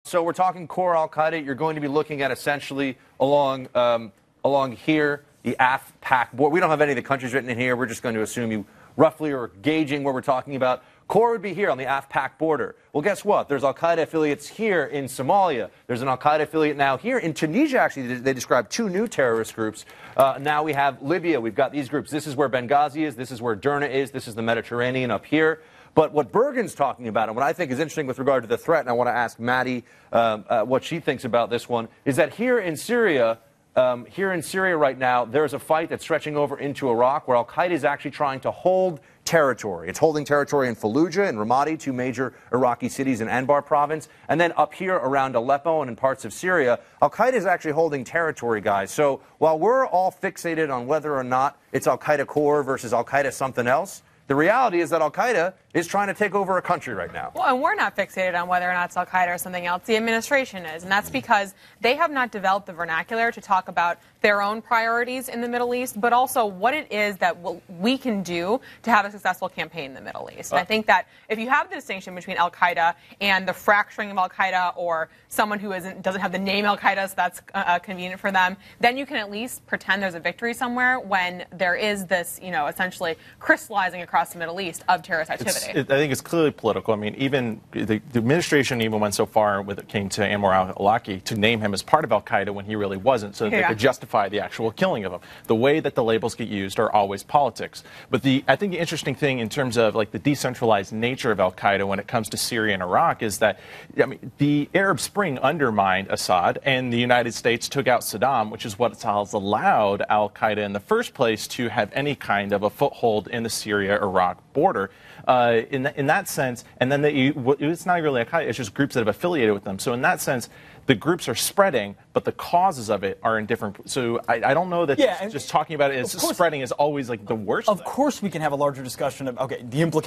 So we're talking core al-Qaeda. You're going to be looking at essentially along here, the AF-PAC board. We don't have any of the countries written in here. We're just going to assume you roughly are gauging what we're talking about. Core would be here on the AF-PAC border. Well, guess what? There's al-Qaeda affiliates here in Somalia. There's an al-Qaeda affiliate now here in Tunisia. Actually, they described two new terrorist groups. Now we have Libya. We've got these groups. This is where Benghazi is. This is where Derna is. This is the Mediterranean up here. But what Bergen's talking about, and what I think is interesting with regard to the threat, and I want to ask Maddie what she thinks about this one, is that here in Syria right now, there's a fight that's stretching over into Iraq where al-Qaeda is actually trying to hold territory. It's holding territory in Fallujah and Ramadi, two major Iraqi cities in Anbar province. And then up here around Aleppo and in parts of Syria, al-Qaeda is actually holding territory, guys. So while we're all fixated on whether or not it's al-Qaeda core versus al-Qaeda something else, the reality is that al-Qaeda is trying to take over a country right now. Well, and we're not fixated on whether or not it's al-Qaeda or something else. The administration is, and that's because they have not developed the vernacular to talk about their own priorities in the Middle East, but also what it is that we can do to have a successful campaign in the Middle East. And I think that if you have the distinction between al-Qaeda and the fracturing of al-Qaeda, or someone who doesn't have the name al-Qaeda, so that's convenient for them, then you can at least pretend there's a victory somewhere when there is this, essentially crystallizing across the Middle East of terrorist activity. I think it's clearly political. I mean, even the administration even went so far with it came to Anwar al-Awlaki to name him as part of al-Qaeda when he really wasn't, so that they could justify the actual killing of him. The way that the labels get used are always politics. But I think the interesting thing in terms of like the decentralized nature of al-Qaeda when it comes to Syria and Iraq is that, I mean, the Arab Spring undermined Assad, and the United States took out Saddam, which is what has allowed al-Qaeda in the first place to have any kind of a foothold in the Syria-Iraq border. In that sense, and then it's not really al-Qaeda, it's just groups that have affiliated with them. So in that sense, the groups are spreading, but the causes of it are in different. So I don't know that just talking about it as spreading is always like the worst. Of course we can have a larger discussion of, okay, the implications.